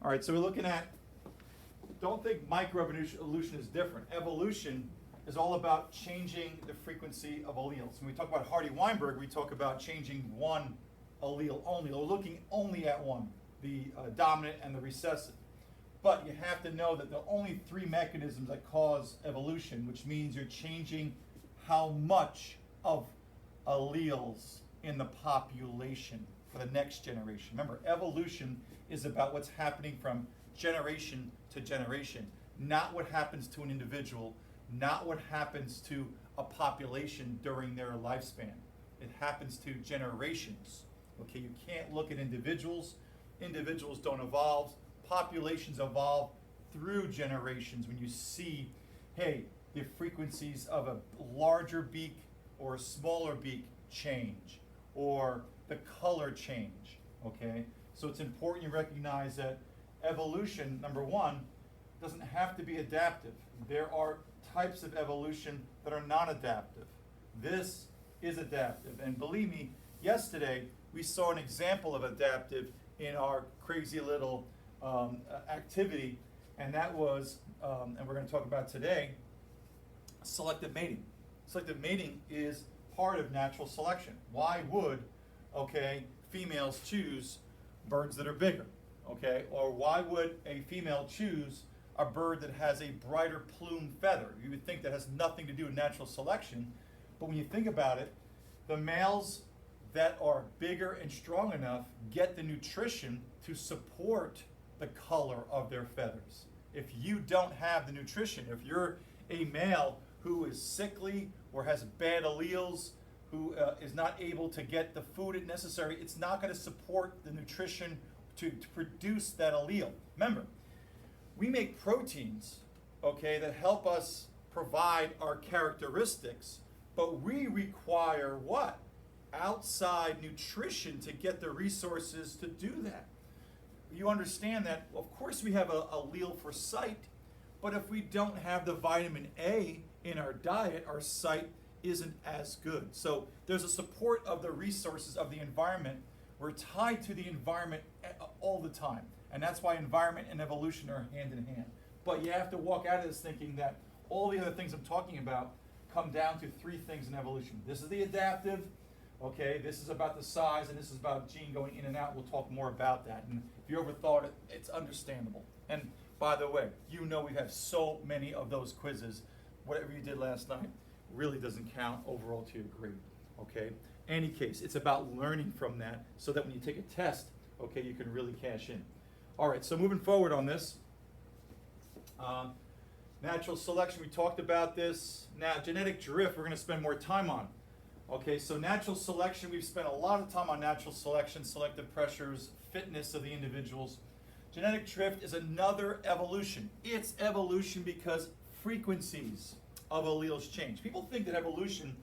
All right, so we're looking at, don't think microevolution is different. Evolution is all about changing the frequency of alleles. When we talk about Hardy-Weinberg, we talk about changing one allele only, or looking only at one, the dominant and the recessive. But you have to know that there are only three mechanisms that cause evolution, which means you're changing how much of alleles in the population for the next generation. Remember, evolution is about what's happening from generation to generation, not what happens to an individual, not what happens to a population during their lifespan. It happens to generations. Okay, you can't look at individuals. Individuals don't evolve. Populations evolve through generations. When you see, hey, the frequencies of a larger beak or a smaller beak change, or the color change, okay? So it's important you recognize that evolution, number one, doesn't have to be adaptive. There are types of evolution that are non-adaptive. This is adaptive. And believe me, yesterday we saw an example of adaptive in our crazy little activity, and that was, and we're going to talk about today, selective mating. Selective mating is part of natural selection. Why would, okay, females choose birds that are bigger, okay? Or why would a female choose a bird that has a brighter plume feather? You would think that has nothing to do with natural selection, but when you think about it, the males that are bigger and strong enough get the nutrition to support the color of their feathers. If you don't have the nutrition, if you're a male who is sickly or has bad alleles, who is not able to get the food necessary, it's not going to support the nutrition to produce that allele. Remember, we make proteins, okay, that help us provide our characteristics, but we require what? Outside nutrition to get the resources to do that. You understand that, of course, we have a allele for sight, but if we don't have the vitamin A in our diet, our sight isn't as good. So there's a support of the resources of the environment. We're tied to the environment all the time, and that's why environment and evolution are hand in hand. But you have to walk out of this thinking that all the other things I'm talking about come down to three things in evolution. This is the adaptive, okay, this is about the size, and this is about gene going in and out. We'll talk more about that. And if you overthought it, it's understandable. And by the way, you know we have so many of those quizzes. Whatever you did last night really doesn't count overall to your grade, okay? Any case, it's about learning from that so that when you take a test, okay, you can really cash in. All right, so moving forward on this, natural selection, we talked about this. Now, genetic drift, we're going to spend more time on. Okay, so natural selection, we've spent a lot of time on natural selection, selective pressures, fitness of the individuals. Genetic drift is another evolution. It's evolution because frequencies of alleles change. People think that evolution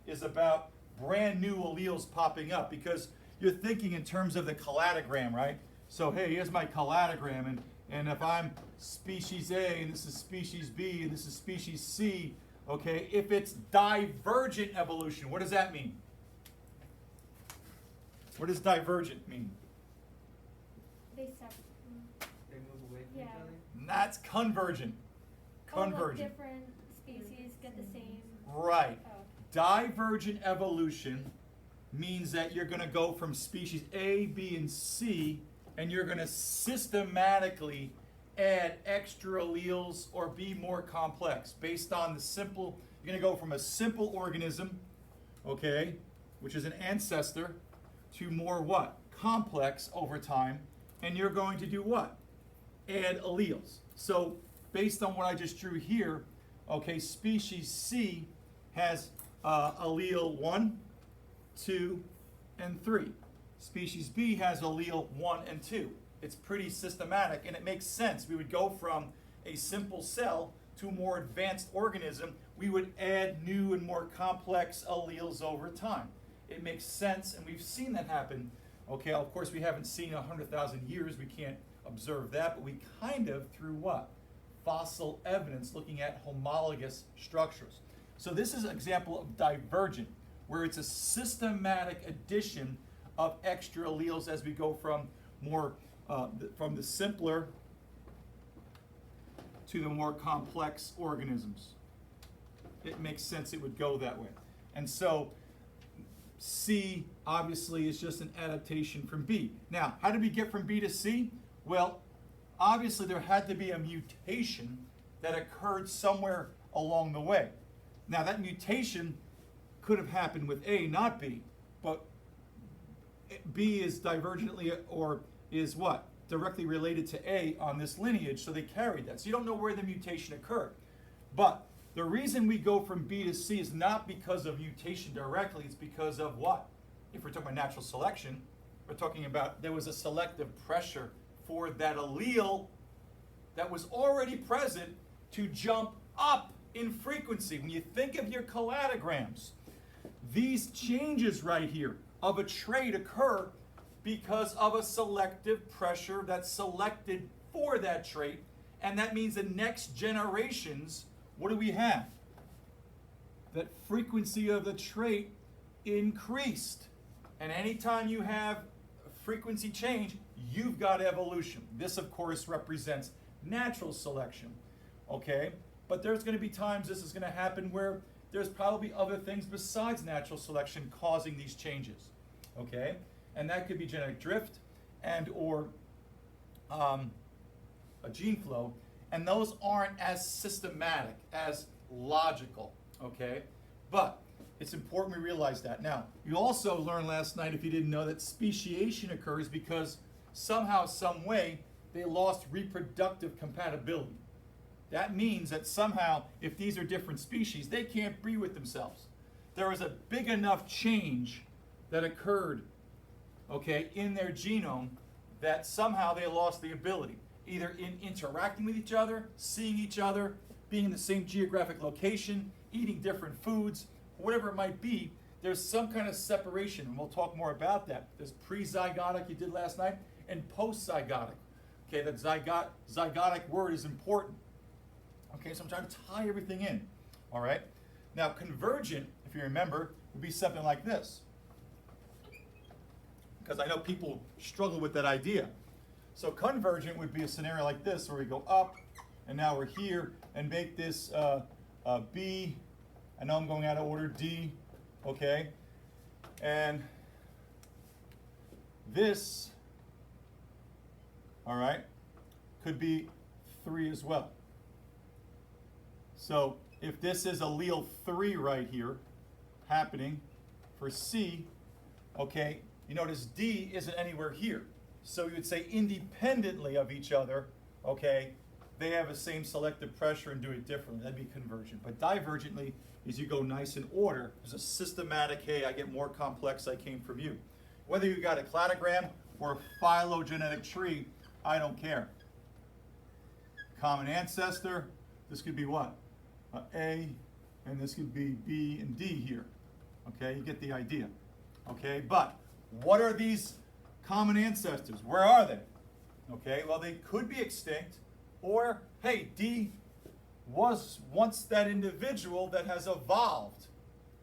is about brand new alleles popping up because you're thinking in terms of the cladogram, right? So, hey, here's my cladogram, and if I'm species A, and this is species B, and this is species C, okay, if it's divergent evolution, what does that mean? What does divergent mean? They move away from each other? That's convergent. Convergent. Like different species get the same. Right. Oh. Divergent evolution means that you're going to go from species A, B, and C, and you're going to systematically add extra alleles or be more complex based on the simple. You're going to go from a simple organism, okay, which is an ancestor, to more what? Complex over time, and you're going to do what? Add alleles. So based on what I just drew here, okay, species C has allele 1, 2, and 3. Species B has allele 1 and 2. It's pretty systematic, and it makes sense. We would go from a simple cell to a more advanced organism. We would add new and more complex alleles over time. It makes sense, and we've seen that happen. Okay, of course, we haven't seen 100,000 years. We can't observe that, but we kind of, through what? Fossil evidence, looking at homologous structures. So this is an example of divergent, where it's a systematic addition of extra alleles as we go from more from the simpler to the more complex organisms. It makes sense it would go that way. And so C obviously is just an adaptation from B. Now, how did we get from B to C? Well, obviously there had to be a mutation that occurred somewhere along the way. Now, that mutation could have happened with A, not B, but B is divergently, or is what? Directly related to A on this lineage, so they carried that. So you don't know where the mutation occurred. But the reason we go from B to C is not because of mutation directly, it's because of what? If we're talking about natural selection, we're talking about there was a selective pressure for that allele that was already present to jump up in frequency. When you think of your cladograms, these changes right here of a trait occur because of a selective pressure that's selected for that trait, and that means the next generations, what do we have? That frequency of the trait increased. And anytime you have frequency change, you've got evolution. This, of course, represents natural selection, okay? But there's going to be times this is going to happen where there's probably other things besides natural selection causing these changes, okay? And that could be genetic drift and or a gene flow, and those aren't as systematic, as logical, okay? But it's important we realize that. Now, you also learned last night, if you didn't know, that speciation occurs because somehow, some way, they lost reproductive compatibility. That means that somehow, if these are different species, they can't breed with themselves. There was a big enough change that occurred, okay, in their genome that somehow they lost the ability, either in interacting with each other, seeing each other, being in the same geographic location, eating different foods, whatever it might be, there's some kind of separation, and we'll talk more about that. There's pre-zygotic you did last night, and post-zygotic. Okay, that zygotic word is important. Okay, so I'm trying to tie everything in, all right? Now, convergent, if you remember, would be something like this. Because I know people struggle with that idea. So convergent would be a scenario like this, where we go up, and now we're here, and make this B. I know I'm going out of order, D, okay? And this, all right, could be 3 as well. So if this is allele 3 right here, happening for C, okay, you notice D isn't anywhere here. So you would say independently of each other, okay, they have the same selective pressure and do it differently. That'd be convergent. But divergently is you go nice in order. There's a systematic, hey, I get more complex, I came from you. Whether you got a cladogram or a phylogenetic tree, I don't care. Common ancestor, this could be what? A, and this could be B and D here. Okay, you get the idea. Okay, but what are these common ancestors? Where are they? Okay, well, they could be extinct, or, hey, D was once that individual that has evolved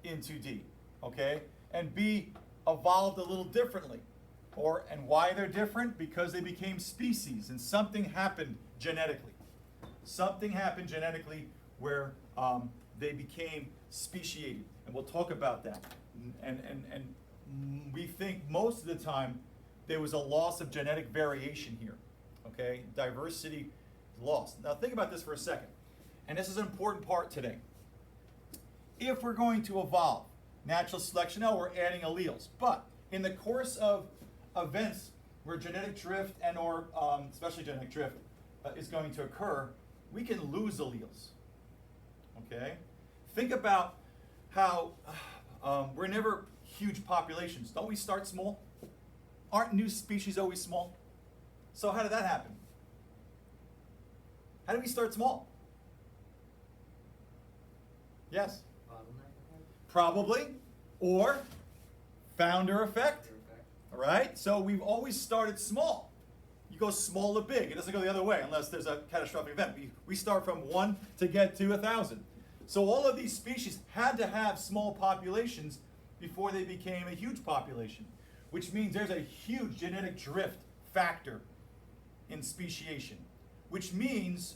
into D, okay? And B evolved a little differently. And why they're different? Because they became species, and something happened genetically. Something happened genetically where they became speciated, and we'll talk about that. And we think most of the time there was a loss of genetic variation here, okay? Diversity lost. Now think about this for a second, and this is an important part today. If we're going to evolve, natural selection, now we're adding alleles, but in the course of events where genetic drift and or especially genetic drift is going to occur, we can lose alleles, okay? Think about how we're never huge populations. Don't we start small? Aren't new species always small? So how did that happen? How did we start small? Yes? Bottleneck effect? Probably. Or founder effect. All right? So we've always started small. You go small to big. It doesn't go the other way unless there's a catastrophic event. We start from 1 to get to 1,000. So all of these species had to have small populations before they became a huge population, which means there's a huge genetic drift factor in speciation, which means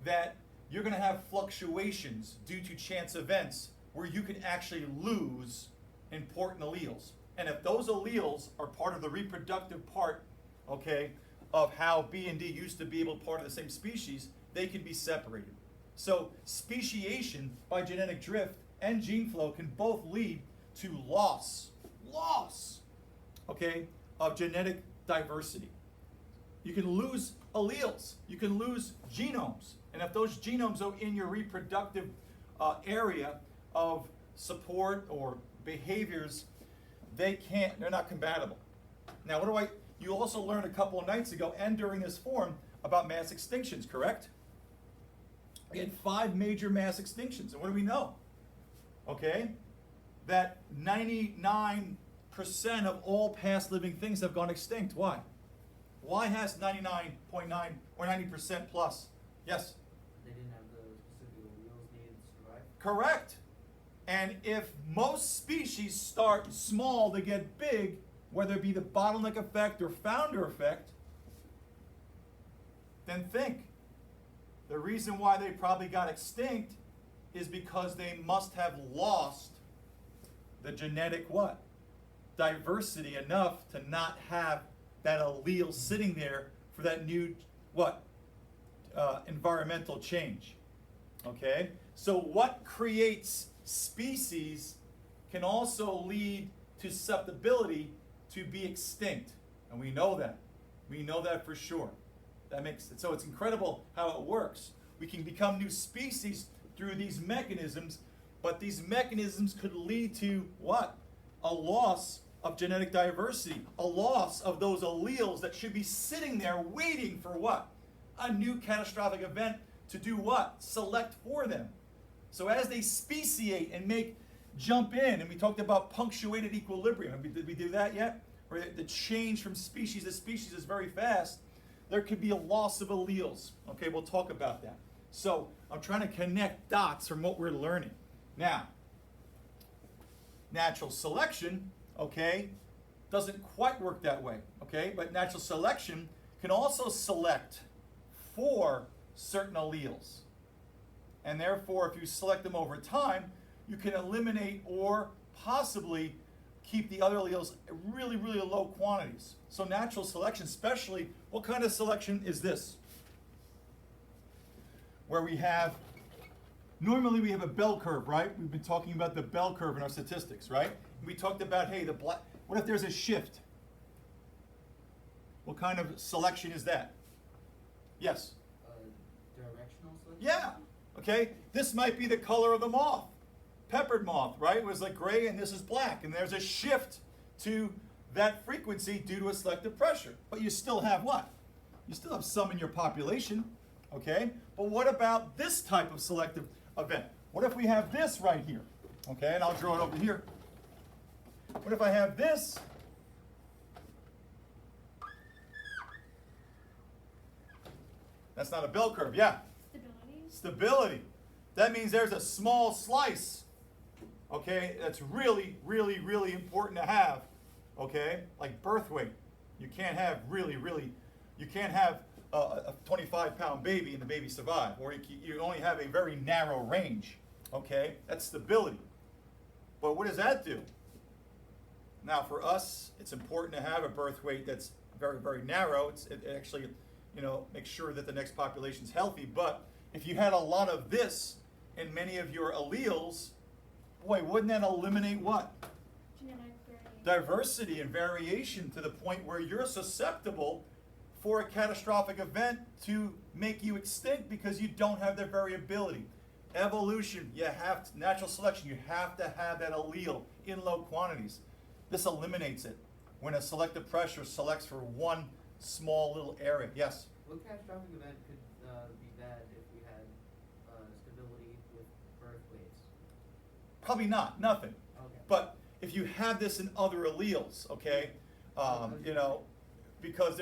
that you're going to have fluctuations due to chance events where you can actually lose important alleles. And if those alleles are part of the reproductive part, okay, of how B and D used to be able to be part of the same species, they can be separated. So speciation by genetic drift and gene flow can both lead to loss, okay, of genetic diversity. You can lose alleles, you can lose genomes, and if those genomes are in your reproductive area of support or behaviors, they're not compatible. Now, you also learned a couple of nights ago and during this forum about mass extinctions, correct? We had 5 major mass extinctions, and what do we know? Okay, that 99% of all past living things have gone extinct. Why? Why has 99.9 or 90% plus? Yes? They didn't have the specific alleles needed to survive? Correct. And if most species start small to get big, whether it be the bottleneck effect or founder effect, then think. The reason why they probably got extinct is because they must have lost the genetic what? Diversity enough to not have that allele sitting there for that new what? Environmental change. Okay? So what creates species can also lead to susceptibility to be extinct. And we know that. We know that for sure. That makes it so it's incredible how it works. We can become new species through these mechanisms, but these mechanisms could lead to what? A loss of genetic diversity, a loss of those alleles that should be sitting there waiting for what? A new catastrophic event to do what? Select for them. So as they speciate and jump in, and we talked about punctuated equilibrium. Did we do that yet? Where the change from species to species is very fast. There could be a loss of alleles. Okay, we'll talk about that. So I'm trying to connect dots from what we're learning. Now, natural selection, okay, doesn't quite work that way. Okay, but natural selection can also select for certain alleles. And therefore, if you select them over time, you can eliminate or possibly keep the other alleles at really, really low quantities. So natural selection, especially, what kind of selection is this? Where normally we have a bell curve, right? We've been talking about the bell curve in our statistics, right? We talked about, hey, what if there's a shift? What kind of selection is that? Yes? Directional selection? Yeah. Okay, this might be the color of the moth. Peppered moth, right? It was like gray and this is black. And there's a shift to that frequency due to a selective pressure. But you still have what? You still have some in your population, okay? But what about this type of selective event? What if we have this right here? Okay, and I'll draw it over here. What if I have this? That's not a bell curve, yeah. Stability. That means there's a small slice, okay, that's really, really, really important to have, okay, like birth weight. You can't have you can't have a 25-pound baby and the baby survive, or you only have a very narrow range, okay? That's stability. But what does that do? Now, for us, it's important to have a birth weight that's very, very narrow. It actually, makes sure that the next population's healthy, but if you had a lot of this in many of your alleles, boy, wouldn't that eliminate what? Genetic Diversity and variation to the point where you're susceptible for a catastrophic event to make you extinct because you don't have the variability. Evolution, natural selection, you have to have that allele in low quantities. This eliminates it when a selective pressure selects for one small little area. Yes? What catastrophic event could be bad if we had stability with birth weights? Probably not, nothing. Okay. But if you have this in other alleles, okay, because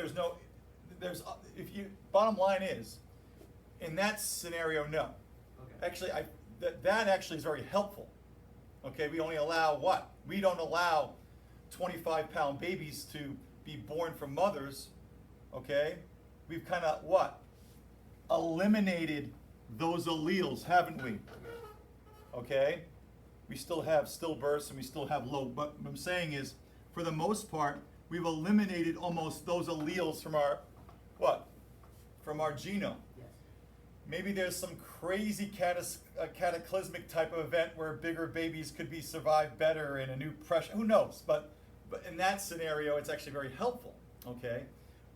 bottom line is, in that scenario, no. Okay. Actually, that actually is very helpful. Okay, we only allow what? We don't allow 25-pound babies to be born from mothers, okay? we've kind of what? Eliminated those alleles, haven't we? Okay? We still have stillbirths and we still have low, but what I'm saying is, for the most part, we've eliminated almost those alleles from our, what? From our genome. Yes. Maybe there's some crazy cataclysmic type of event where bigger babies could be survived better in a new pressure. Who knows? But in that scenario, it's actually very helpful, okay?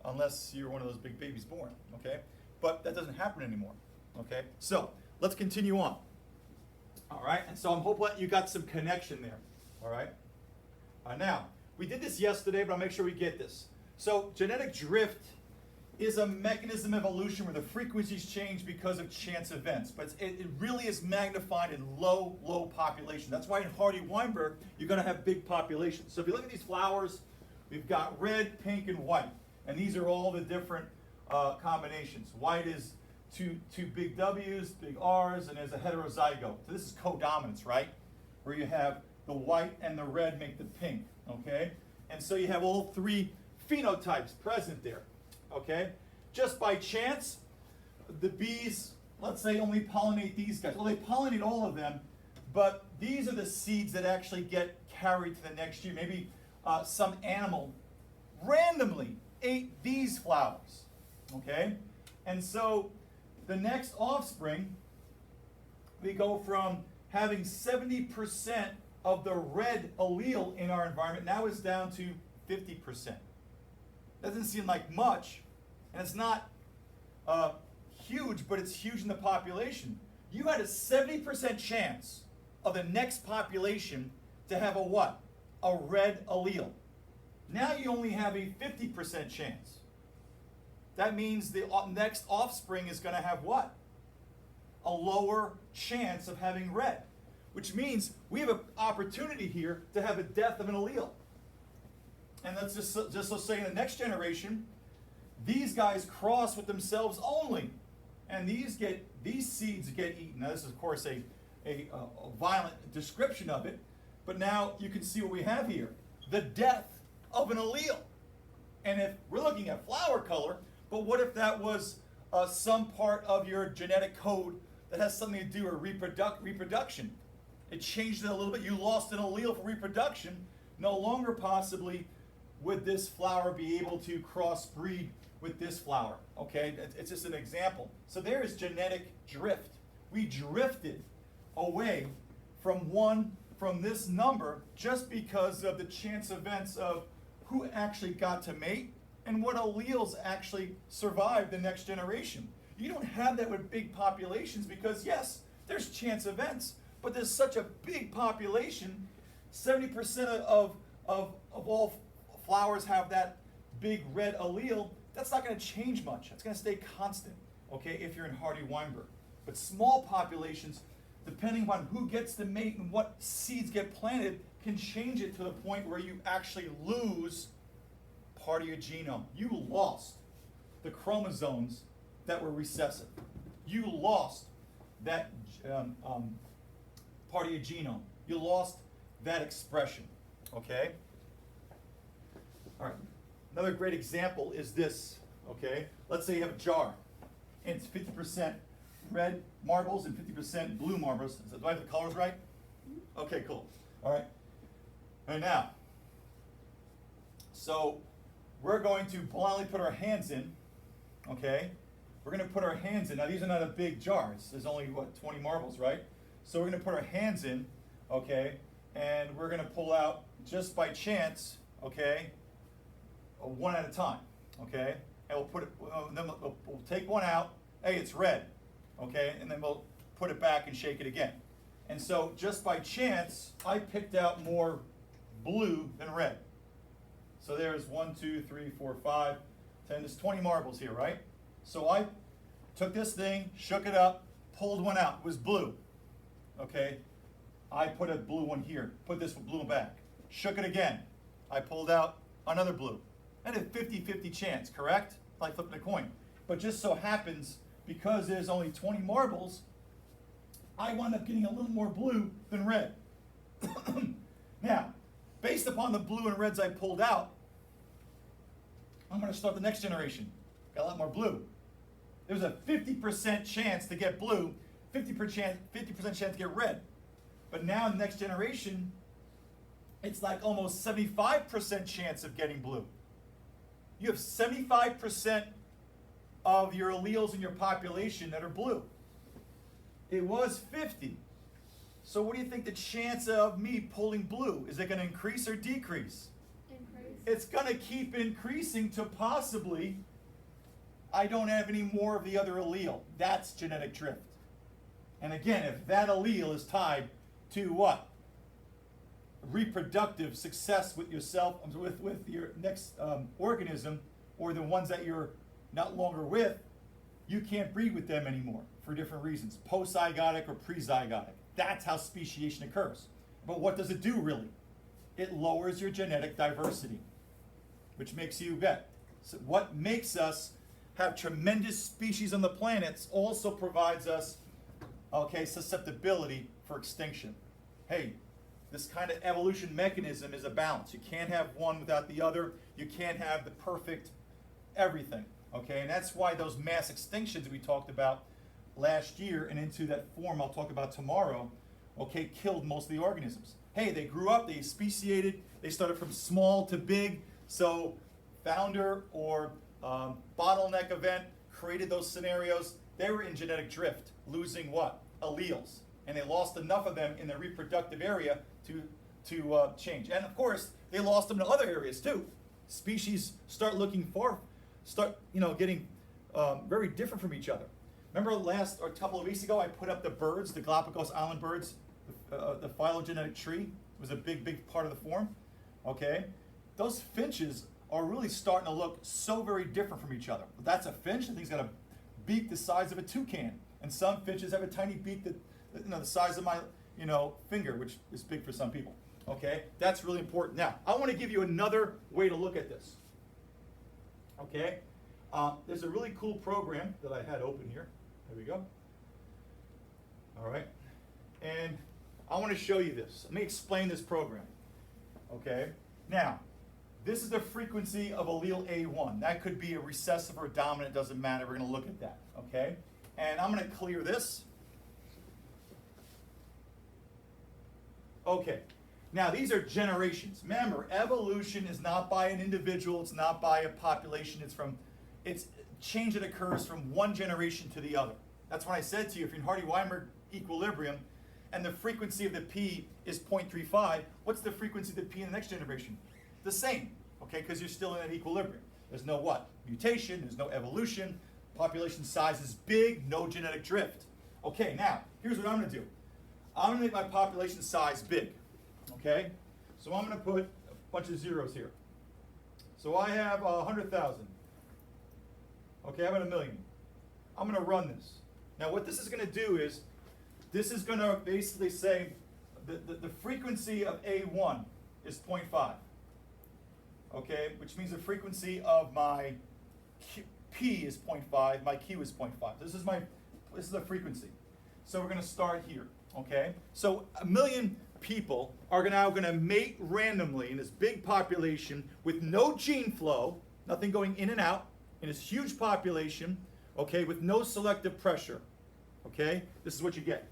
Unless you're one of those big babies born, okay? But that doesn't happen anymore, okay? So let's continue on. All right, and so I'm hoping you got some connection there, all right? Now, we did this yesterday, but I'll make sure we get this. So genetic drift is a mechanism of evolution where the frequencies change because of chance events, but it really is magnified in low population. That's why in Hardy-Weinberg, you're gonna have big populations. So if you look at these flowers, we've got red, pink, and white, and these are all the different combinations. White is two big W's, big R's, and there's a heterozygote. So this is codominance, right? Where you have the white and the red make the pink, okay? And so you have all three phenotypes present there, okay? Just by chance, the bees, let's say, only pollinate these guys. Well, they pollinate all of them, but these are the seeds that actually get carried to the next year. Maybe some animal randomly ate these flowers, okay? And so the next offspring, we go from having 70% of the red allele in our environment, now is down to 50%. Doesn't seem like much, and it's not huge, but it's huge in the population. You had a 70% chance of the next population to have a what? A red allele. Now you only have a 50% chance. That means the next offspring is going to have what? A lower chance of having red, which means we have an opportunity here to have a death of an allele. And let's just let's say in the next generation, these guys cross with themselves only, and these seeds get eaten. Now this is of course a violent description of it, but now you can see what we have here: the death of an allele. And if we're looking at flower color, but what if that was some part of your genetic code that has something to do with reproduction? It changed it a little bit. You lost an allele for reproduction. No longer possibly would this flower be able to crossbreed with this flower. Okay, it's just an example. So there is genetic drift. We drifted away from this number just because of the chance events of who actually got to mate and what alleles actually survive the next generation. You don't have that with big populations because yes, there's chance events, but there's such a big population. 70% of all flowers have that big red allele. That's not going to change much. That's going to stay constant, okay, if you're in Hardy-Weinberg. But small populations, depending upon who gets to mate and what seeds get planted, can change it to the point where you actually lose part of your genome. You lost the chromosomes that were recessive. You lost that part of your genome. You lost that expression, okay? All right, another great example is this, okay? Let's say you have a jar, and it's 50% red marbles and 50% blue marbles. Do I have the colors right? Okay, cool. All right. All right, now, so we're going to blindly put our hands in, okay? We're going to put our hands in. Now, these are not a big jars. There's only, what, 20 marbles, right? So we're going to put our hands in, okay? And we're going to pull out, just by chance, okay, one at a time, okay? And we'll put it, then we'll take one out. Hey, it's red, okay? And then we'll put it back and shake it again. And so, just by chance, I picked out more blue than red. So there's 1, 2, 3, 4, 5, 10, there's 20 marbles here, right? So I took this thing, shook it up, pulled one out, it was blue, okay? I put a blue one here, put this blue one back, shook it again, I pulled out another blue. And a 50-50 chance, correct? Like flipping a coin. But just so happens, because there's only 20 marbles, I wound up getting a little more blue than red. Now, based upon the blue and reds I pulled out, I'm going to start the next generation. got a lot more blue. There was a 50% chance to get blue, 50% chance to get red. But now in the next generation, it's like almost 75% chance of getting blue. You have 75% of your alleles in your population that are blue. It was 50. So what do you think the chance of me pulling blue? Is it going to increase or decrease? Increase. It's going to keep increasing to possibly I don't have any more of the other allele. That's genetic drift. And again, if that allele is tied to what? Reproductive success with yourself, with your next organism, or the ones that you're not longer with, you can't breed with them anymore for different reasons, post-zygotic or pre-zygotic. That's how speciation occurs. But what does it do really? It lowers your genetic diversity, which makes you bet. So what makes us have tremendous species on the planet also provides us, okay, susceptibility for extinction. Hey, this kind of evolution mechanism is a balance. You can't have one without the other. You can't have the perfect everything, okay? And that's why those mass extinctions we talked about last year and into that form I'll talk about tomorrow, okay, killed most of the organisms. Hey, they grew up, they speciated, they started from small to big, so founder or bottleneck event created those scenarios. They were in genetic drift, losing what? Alleles. And they lost enough of them in the reproductive area to change. And of course, they lost them in other areas too. Species start getting very different from each other. Remember a couple of weeks ago, I put up the birds, the Galapagos Island birds, the phylogenetic tree was a big part of the form, okay? Those finches are really starting to look so very different from each other. That's a finch, and he's got a beak the size of a toucan. And some finches have a tiny beak that, the size of my, finger, which is big for some people, okay? That's really important. Now, I want to give you another way to look at this, okay? There's a really cool program that I had open here. There we go. All right. And I want to show you this. Let me explain this program. Okay. Now, this is the frequency of allele A1. That could be a recessive or dominant, doesn't matter. We're going to look at that. Okay. And I'm going to clear this. Okay. Now, these are generations. Remember, evolution is not by an individual. It's not by a population. It's change that occurs from one generation to the other. That's when I said to you, if you're in Hardy-Weinberg equilibrium and the frequency of the P is 0.35, what's the frequency of the P in the next generation? The same, okay, because you're still in that equilibrium. There's no what? Mutation, there's no evolution, population size is big, no genetic drift. Okay, now, here's what I'm going to do. I'm going to make my population size big, okay? So I'm going to put a bunch of zeros here. So I have 100,000. Okay, I have 1 million. I'm going to run this. Now what this is going to do is, this is going to basically say the frequency of A1 is 0.5. Okay, which means the frequency of my P is 0.5, my Q is 0.5. This is the frequency. So we're going to start here. Okay, so 1 million people are now going to mate randomly in this big population with no gene flow, nothing going in and out, in this huge population, okay, with no selective pressure, okay? This is what you get.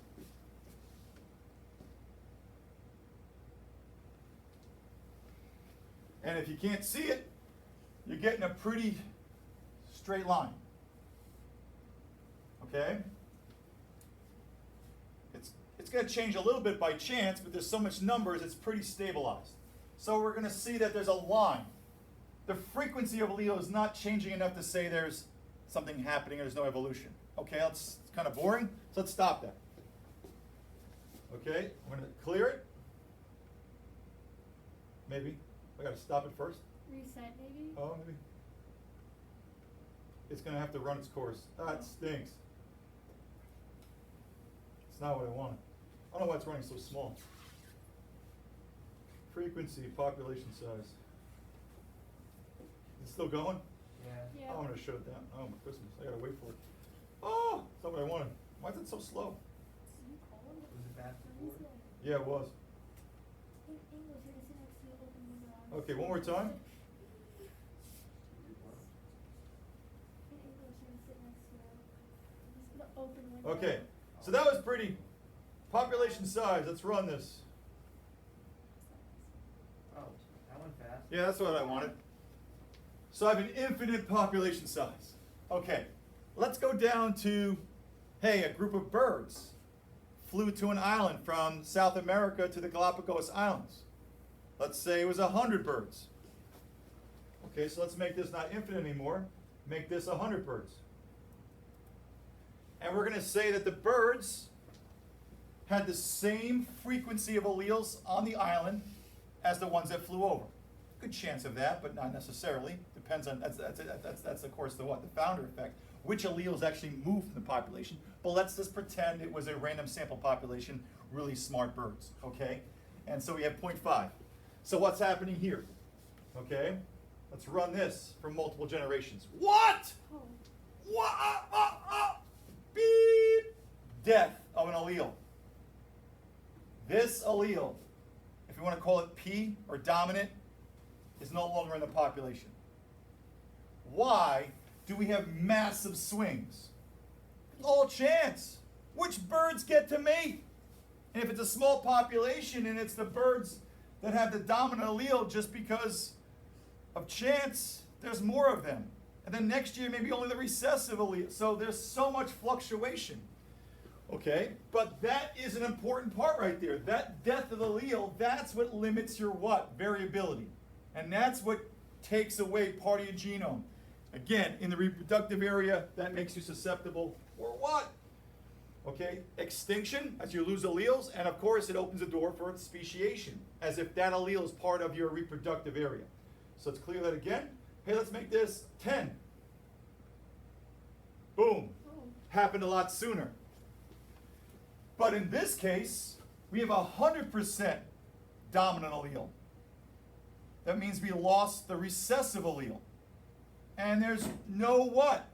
And if you can't see it, you're getting a pretty straight line, okay? It's going to change a little bit by chance, but there's so much numbers, it's pretty stabilized. So we're going to see that there's a line. The frequency of allele is not changing enough to say there's something happening or there's no evolution. Okay, it's kind of boring, so let's stop that. Okay, I'm going to clear it. Maybe. I got to stop it first. Reset, maybe? Oh, maybe. It's going to have to run its course. That stinks. It's not what I wanted. I don't know why it's running so small. Frequency, population size. It's still going? Yeah. Oh, I'm going to shut it down. Oh, my Christmas. I got to wait for it. Oh, it's not what I wanted. Why is it so slow? Was it bad before? Yeah, it was. In English, it is next to open the Okay, one more time. In open window. Okay, so that was pretty. Population size, let's run this. Oh, that went fast. Yeah, that's what I wanted. So I have an infinite population size. Okay, let's go down to, hey, a group of birds flew to an island from South America to the Galapagos Islands. Let's say it was 100 birds. Okay, so let's make this not infinite anymore. Make this 100 birds. And we're going to say that the birds had the same frequency of alleles on the island as the ones that flew over. Good chance of that, but not necessarily. Depends on, that's of course the what? The founder effect. Which alleles actually move from the population. But let's just pretend it was a random sample population, really smart birds, okay? And so we have 0.5. So what's happening here? Okay, let's run this for multiple generations. What? Oh. What? Beep! Death of an allele. This allele, if you want to call it P or dominant, is no longer in the population. Why do we have massive swings? All chance. Which birds get to mate? And if it's a small population and it's the birds that have the dominant allele just because of chance, there's more of them. And then next year, maybe only the recessive allele. So there's so much fluctuation. Okay, but that is an important part right there. That death of the allele, that's what limits your what? Variability. And that's what takes away part of your genome. Again, in the reproductive area, that makes you susceptible or what? Okay, extinction, as you lose alleles, and of course it opens the door for speciation, as if that allele is part of your reproductive area. So let's clear that again. Hey, let's make this 10. Boom. Oh. Happened a lot sooner. But in this case, we have 100% dominant allele. That means we lost the recessive allele. And there's no what?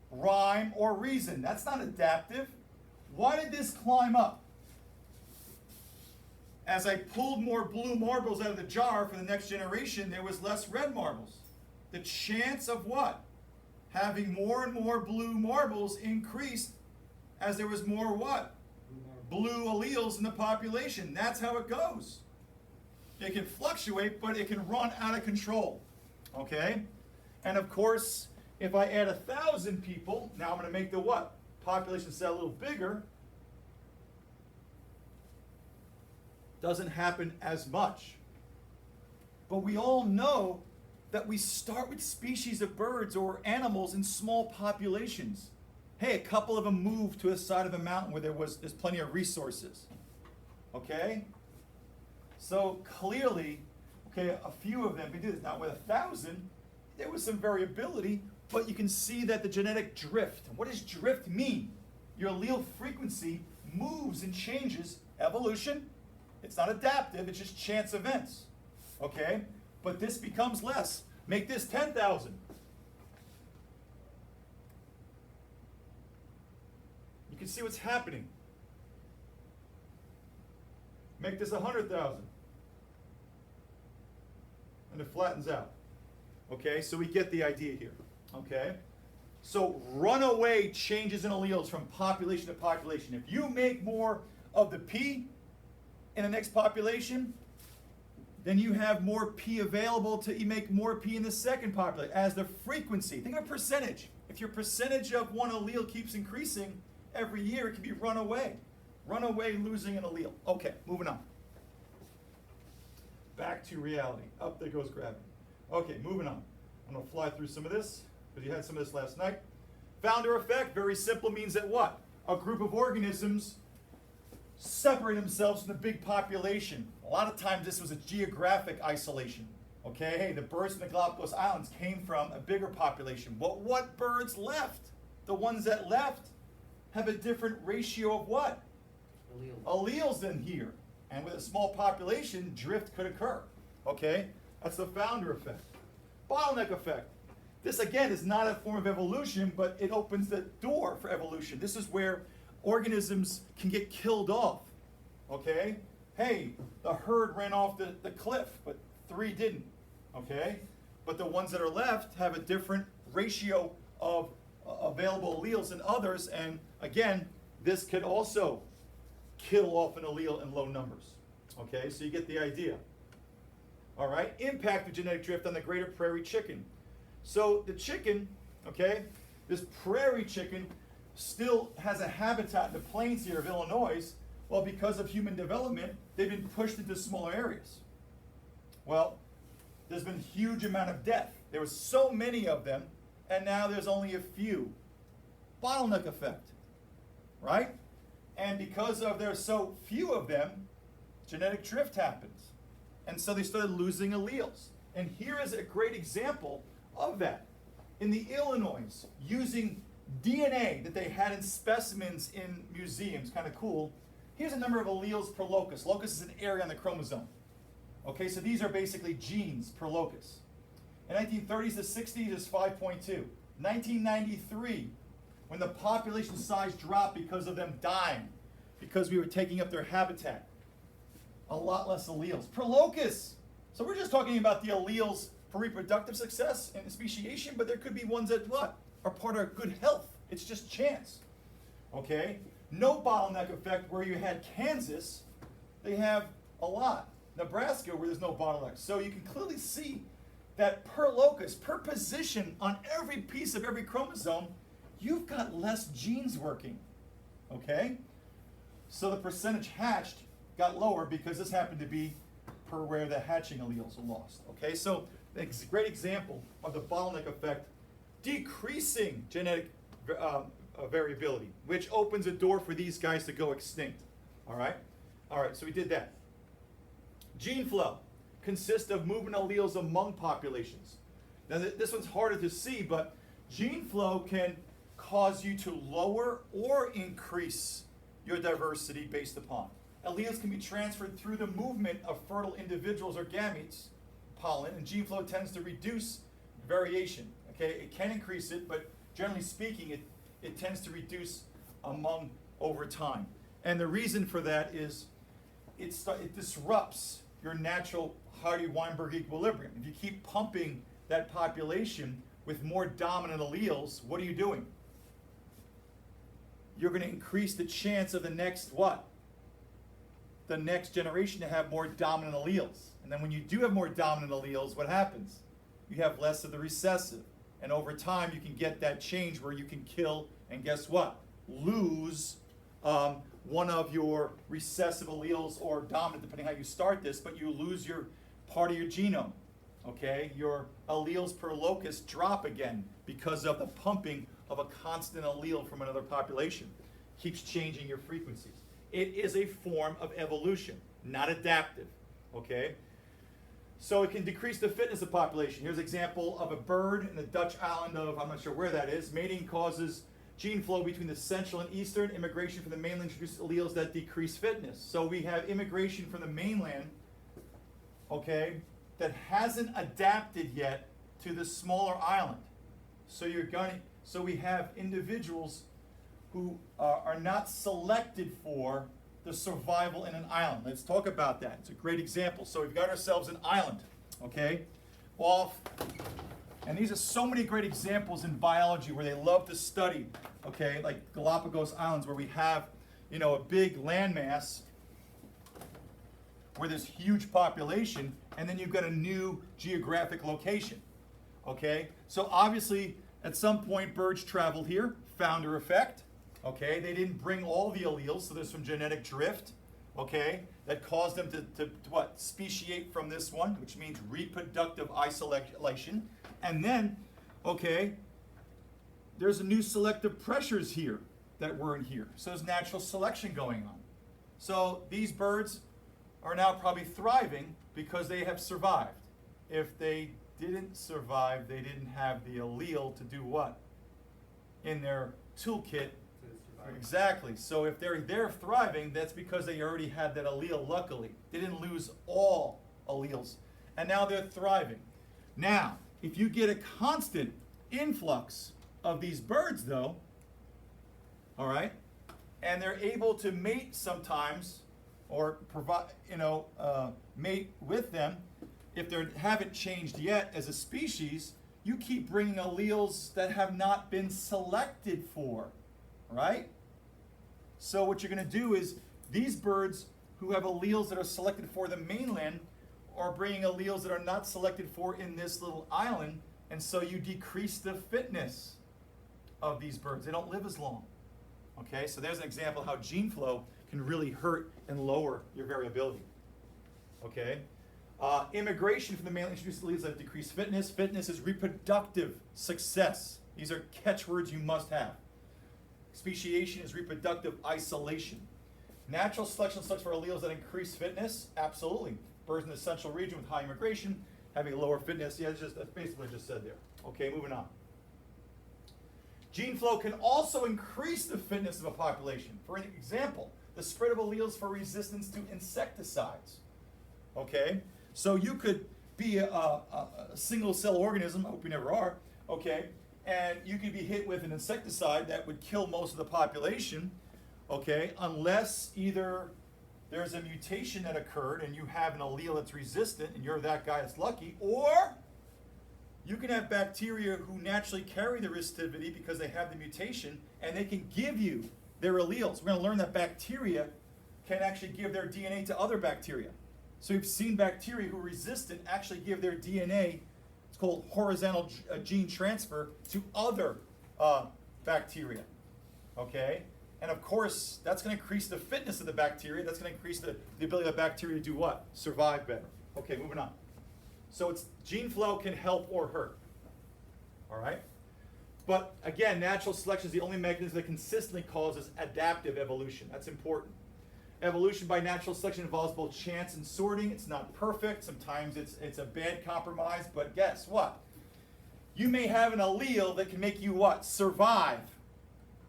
Rhyme or reason. That's not adaptive. Why did this climb up? As I pulled more blue marbles out of the jar for the next generation, there was less red marbles. The chance of what? Having more and more blue marbles increased as there was more what? Blue alleles in the population. That's how it goes. It can fluctuate, but it can run out of control. Okay? And of course, if I add 1,000 people, now I'm going to make the what? Population set a little bigger. Doesn't happen as much. But we all know that we start with species of birds or animals in small populations. Hey, a couple of them moved to a side of a mountain where there's plenty of resources. Okay? So clearly, okay, a few of them can do this. Now with 1,000, there was some variability, but you can see that the genetic drift. What does drift mean? Your allele frequency moves and changes. Evolution, it's not adaptive, it's just chance events. Okay? But this becomes less. Make this 10,000. You can see what's happening. Make this 100,000. And it flattens out. Okay, so we get the idea here. Okay? So runaway changes in alleles from population to population. If you make more of the P in the next population, then you have more P available to make more P in the second population as the frequency. Think of a percentage. If your percentage of one allele keeps increasing every year, it can be runaway. Runaway losing an allele. Okay, moving on. Back to reality. Up there goes gravity. Okay, moving on. I'm going to fly through some of this because you had some of this last night. Founder effect, very simple, means that what? A group of organisms separate themselves from the big population. A lot of times this was a geographic isolation. Okay, hey, the birds in the Galapagos Islands came from a bigger population. But what birds left? The ones that left have a different ratio of what? Alleles than here. And with a small population, drift could occur. Okay, that's the founder effect. Bottleneck effect. This again is not a form of evolution, but it opens the door for evolution. This is where organisms can get killed off. Okay? Hey, the herd ran off the cliff, but 3 didn't. Okay? But the ones that are left have a different ratio of available alleles in others, and again, this could also kill off an allele in low numbers. Okay, so you get the idea. All right, impact of genetic drift on the greater prairie chicken. So the chicken, okay, this prairie chicken still has a habitat in the plains here of Illinois. Well, because of human development, they've been pushed into smaller areas. Well, there's been a huge amount of death. There were so many of them, and now there's only a few. Bottleneck effect, right? And because of there's so few of them, genetic drift happens. And so they started losing alleles. And here is a great example of that. In the Illinois, using DNA that they had in specimens in museums, kind of cool, here's a number of alleles per locus. Locus is an area on the chromosome. Okay, so these are basically genes per locus. In 1930s to 60s is 5.2. 1993, when the population size dropped because of them dying, because we were taking up their habitat, a lot less alleles per locus. So we're just talking about the alleles for reproductive success and speciation, but there could be ones that what? Are part of good health. It's just chance. Okay? No bottleneck effect where you had Kansas, they have a lot. Nebraska where there's no bottleneck. So you can clearly see that per locus, per position on every piece of every chromosome, you've got less genes working. Okay? So the percentage hatched got lower because this happened to be per where the hatching alleles are lost. Okay? So it's a great example of the bottleneck effect decreasing genetic variability, which opens a door for these guys to go extinct. All right? All right, so we did that. Gene flow consists of movement alleles among populations. Now this one's harder to see, but gene flow can cause you to lower or increase your diversity based upon. Alleles can be transferred through the movement of fertile individuals or gametes, pollen, and gene flow tends to reduce variation. Okay, it can increase it, but generally speaking, it tends to reduce among over time. And the reason for that is it disrupts your natural Hardy-Weinberg equilibrium. If you keep pumping that population with more dominant alleles, what are you doing? You're going to increase the chance of the next what? The next generation to have more dominant alleles. And then when you do have more dominant alleles, what happens? You have less of the recessive. And over time, you can get that change where you can kill, and guess what? Lose one of your recessive alleles or dominant, depending how you start this, but you lose your part of your genome. Okay? Your alleles per locus drop again because of the pumping of a constant allele from another population. Keeps changing your frequencies. It is a form of evolution, not adaptive. Okay? So it can decrease the fitness of population. Here's an example of a bird in the Dutch island of, I'm not sure where that is. Mating causes gene flow between the central and eastern. Immigration from the mainland introduces alleles that decrease fitness. So we have immigration from the mainland, okay, that hasn't adapted yet to the smaller island. So so we have individuals who are not selected for the survival in an island. Let's talk about that. It's a great example. So we've got ourselves an island, okay, off, and these are so many great examples in biology where they love to study, okay, like Galapagos Islands where we have, you know, a big landmass where there's huge population, and then you've got a new geographic location, okay? So obviously, at some point, birds traveled here, founder effect. Okay, they didn't bring all the alleles, so there's some genetic drift, okay, that caused them to what? Speciate from this one, which means reproductive isolation. And then, okay, there's a new selective pressures here that weren't here. So there's natural selection going on. So these birds are now probably thriving because they have survived. If they didn't survive, they didn't have the allele to do what? In their toolkit. Exactly. So if they're thriving, that's because they already had that allele, luckily. They didn't lose all alleles. And now they're thriving. Now, if you get a constant influx of these birds, though, all right, and they're able to mate sometimes, or provide, mate with them, if they haven't changed yet as a species, you keep bringing alleles that have not been selected for, right? So what you're going to do is these birds who have alleles that are selected for the mainland are bringing alleles that are not selected for in this little island, and so you decrease the fitness of these birds. They don't live as long. Okay, so there's an example of how gene flow can really hurt and lower your variability. Okay, immigration from the mainland introduced alleles that decrease fitness. Fitness is reproductive success. These are catchwords you must have. Speciation is reproductive isolation. Natural selection selects for alleles that increase fitness. Absolutely. Birds in the central region with high immigration have a lower fitness. Yeah, that's basically what I just said there. Okay, moving on. Gene flow can also increase the fitness of a population. For an example, the spread of alleles for resistance to insecticides. Okay, so you could be a single cell organism, I hope you never are, okay, and you could be hit with an insecticide that would kill most of the population, okay, unless either there's a mutation that occurred and you have an allele that's resistant and you're that guy that's lucky, or you can have bacteria who naturally carry the resistivity because they have the mutation and they can give you their alleles. We're going to learn that bacteria can actually give their DNA to other bacteria. So we've seen bacteria who are resistant actually give their DNA, it's called horizontal gene transfer, to other bacteria, okay? And of course, that's going to increase the fitness of the bacteria. That's going to increase the ability of the bacteria to do what? Survive better. Okay, moving on. So it's gene flow can help or hurt, all right? But again, natural selection is the only mechanism that consistently causes adaptive evolution. That's important. Evolution by natural selection involves both chance and sorting. It's not perfect. Sometimes it's a bad compromise, but guess what? You may have an allele that can make you what? Survive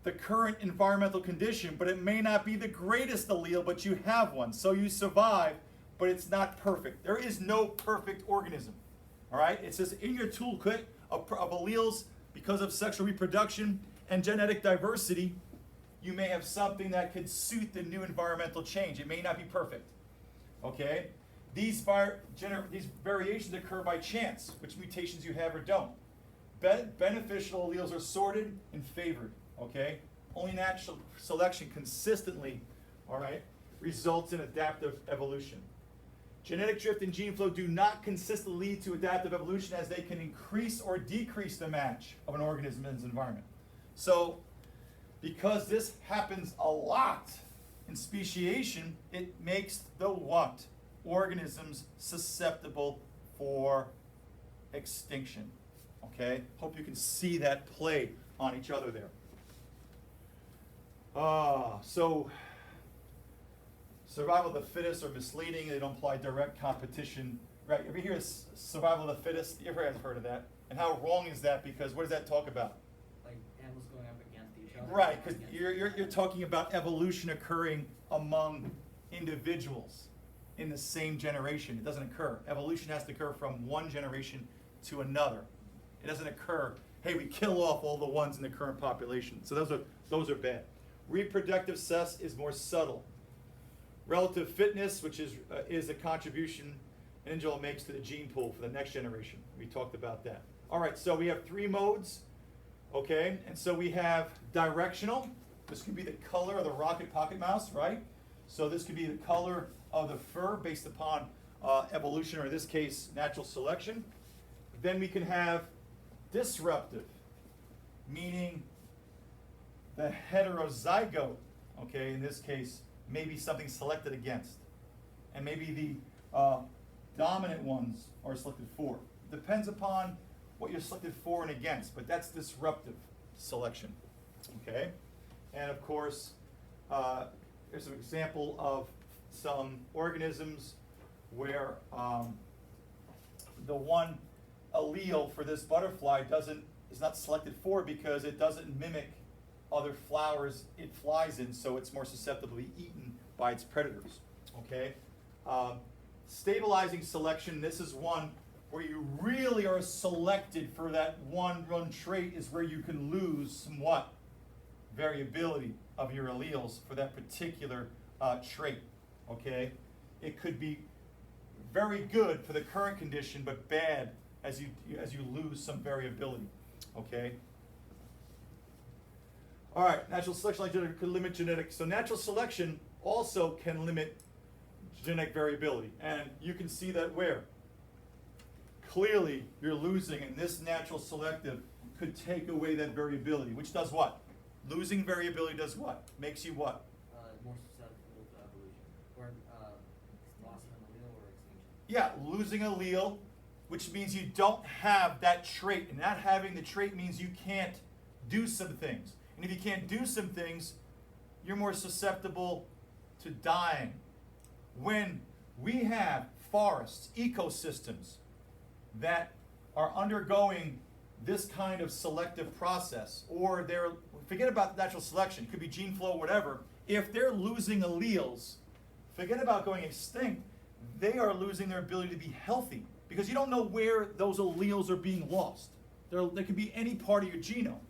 the current environmental condition, but it may not be the greatest allele, but you have one. So you survive, but it's not perfect. There is no perfect organism, all right? It's just in your toolkit of alleles because of sexual reproduction and genetic diversity. You may have something that could suit the new environmental change. It may not be perfect, okay? These variations occur by chance, which mutations you have or don't. Beneficial alleles are sorted and favored, okay? Only natural selection consistently, all right, results in adaptive evolution. Genetic drift and gene flow do not consistently lead to adaptive evolution, as they can increase or decrease the match of an organism in its environment. So, because this happens a lot in speciation, it makes the what? Organisms susceptible for extinction. Okay? Hope you can see that play on each other there. So survival of the fittest are misleading. They don't apply direct competition. Right? Ever hear survival of the fittest? You ever have heard of that? And how wrong is that? Because what does that talk about? Like animals going up against each other. Right, because you're talking about evolution occurring among individuals in the same generation. It doesn't occur. Evolution has to occur from one generation to another. It doesn't occur, hey, we kill off all the ones in the current population. So those are bad. Reproductive success is more subtle. Relative fitness, which is a contribution an individual makes to the gene pool for the next generation. We talked about that. All right, so we have three modes. Okay, and so we have directional. This could be the color of the rocket pocket mouse, right? So this could be the color of the fur based upon evolution, or in this case, natural selection. Then we can have disruptive, meaning the heterozygote, okay, in this case, maybe something selected against. And maybe the dominant ones are selected for. Depends upon what you're selected for and against, but that's disruptive selection, okay? And of course, here's an example of some organisms where the one allele for this butterfly is not selected for because it doesn't mimic other flowers it flies in, so it's more susceptible to be eaten by its predators, okay? Stabilizing selection, this is one where you really are selected for that one trait, is where you can lose somewhat variability of your alleles for that particular trait, okay? It could be very good for the current condition, but bad as you lose some variability. Okay. All right, natural selection like genetic could limit genetics. So natural selection also can limit genetic variability. And you can see that where? Clearly, you're losing, and this natural selective could take away that variability, which does what? Losing variability does what? Makes you what? More susceptible to evolution, or loss of an allele or extinction. Yeah, losing allele, which means you don't have that trait. And not having the trait means you can't do some things. And if you can't do some things, you're more susceptible to dying. When we have forests, ecosystems that are undergoing this kind of selective process, or they're, forget about natural selection, it could be gene flow, whatever, if they're losing alleles, forget about going extinct, they are losing their ability to be healthy, because you don't know where those alleles are being lost. They could be any part of your genome.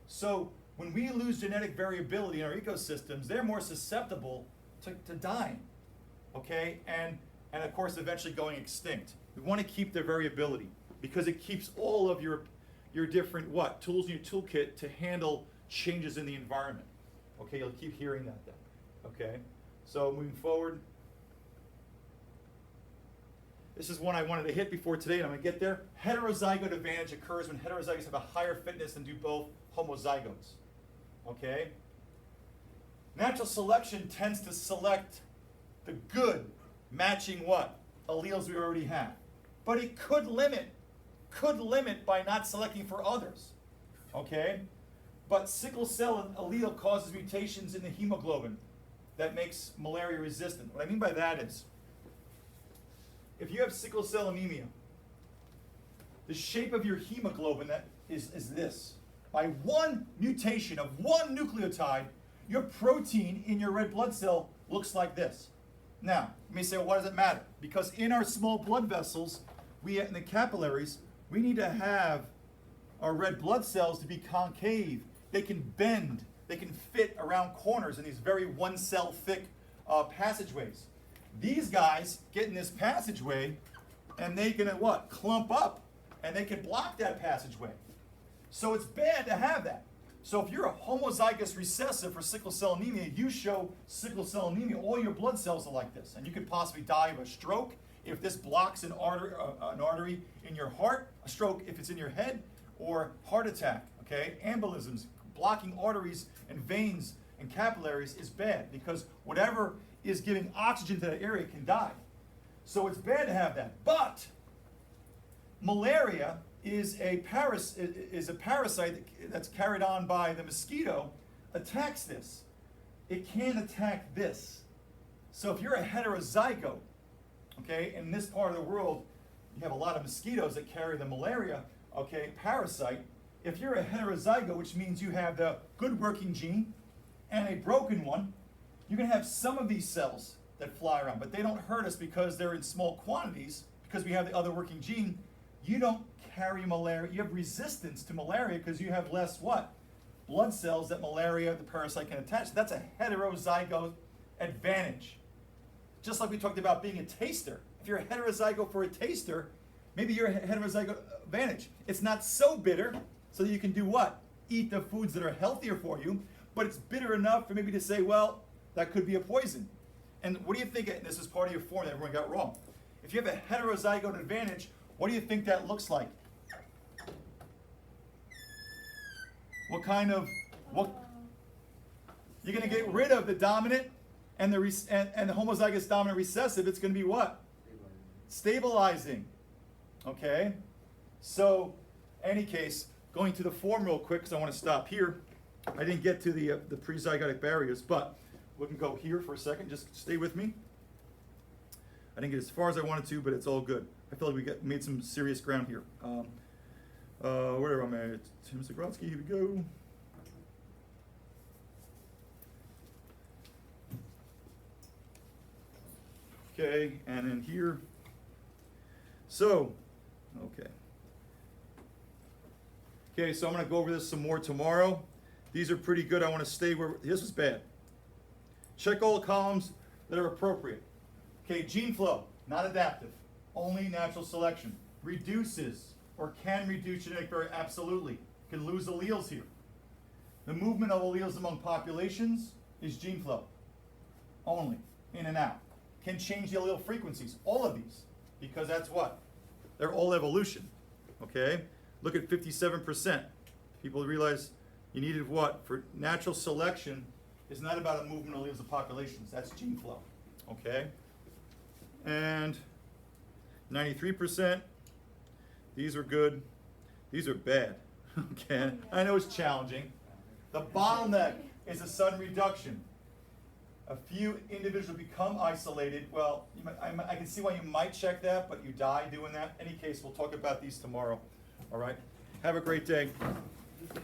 So when we lose genetic variability in our ecosystems, they're more susceptible to dying, okay? And of course, eventually going extinct. We want to keep their variability because it keeps all of your different what? Tools in your toolkit to handle changes in the environment. Okay, you'll keep hearing that then. Okay, so moving forward. This is one I wanted to hit before today, and I'm going to get there. Heterozygote advantage occurs when heterozygotes have a higher fitness than do both homozygotes. Okay? Natural selection tends to select the good, matching what? Alleles we already have. But it could limit by not selecting for others. Okay? But sickle cell allele causes mutations in the hemoglobin that makes malaria resistant. What I mean by that is, if you have sickle cell anemia, the shape of your hemoglobin that is this. By one mutation of one nucleotide, your protein in your red blood cell looks like this. Now, you may say, well, why does it matter? Because in our small blood vessels, in the capillaries, we need to have our red blood cells to be concave. They can bend. They can fit around corners in these very one-cell thick passageways. These guys get in this passageway, and they can what? Clump up, and they can block that passageway. So it's bad to have that. So if you're a homozygous recessive for sickle cell anemia, you show sickle cell anemia, all your blood cells are like this, and you could possibly die of a stroke if this blocks an artery in your heart, a stroke if it's in your head, or heart attack. Okay, embolisms, blocking arteries and veins and capillaries is bad because whatever is giving oxygen to that area can die. So it's bad to have that. But malaria is a parasite that's carried on by the mosquito, attacks this. It can attack this. So if you're a heterozygote, okay, in this part of the world, you have a lot of mosquitoes that carry the malaria, okay, parasite. If you're a heterozygote, which means you have the good working gene and a broken one, you can have some of these cells that fly around, but they don't hurt us because they're in small quantities, because we have the other working gene. You don't carry malaria. You have resistance to malaria because you have less what? Blood cells that malaria, the parasite, can attach. That's a heterozygote advantage. Just like we talked about being a taster. If you're a heterozygote for a taster, maybe you're a heterozygote advantage. It's not so bitter so that you can do what? Eat the foods that are healthier for you, but it's bitter enough for maybe to say, well, that could be a poison. And what do you think, and this is part of your form that everyone got wrong. If you have a heterozygote advantage, what do you think that looks like? What kind of, you're going to get rid of the dominant and the homozygous dominant recessive. It's going to be what? Stabilizing. Okay? So, any case, going to the form real quick because I want to stop here. I didn't get to the prezygotic barriers, but we can go here for a second. Just stay with me. I didn't get as far as I wanted to, but it's all good. I feel like we made some serious ground here. Where am I? Tim Zagrodsky, here we go. Okay, and then here. So, okay. Okay, so I'm going to go over this some more tomorrow. These are pretty good. I want to stay where, this is bad. Check all the columns that are appropriate. Okay, gene flow, not adaptive, only natural selection. reduces or can reduce genetic variation? Absolutely. Can lose alleles here. The movement of alleles among populations is gene flow. Only. In and out. Can change the allele frequencies. All of these. Because that's what? They're all evolution. Okay? Look at 57%. People realize you needed what? For natural selection is not about a movement of alleles of populations. That's gene flow. Okay? And 93%. These are good. These are bad. Okay? I know it's challenging. The bottleneck is a sudden reduction. A few individuals become isolated. Well, I can see why you might check that, but you die doing that. In any case, we'll talk about these tomorrow. All right? Have a great day. You too.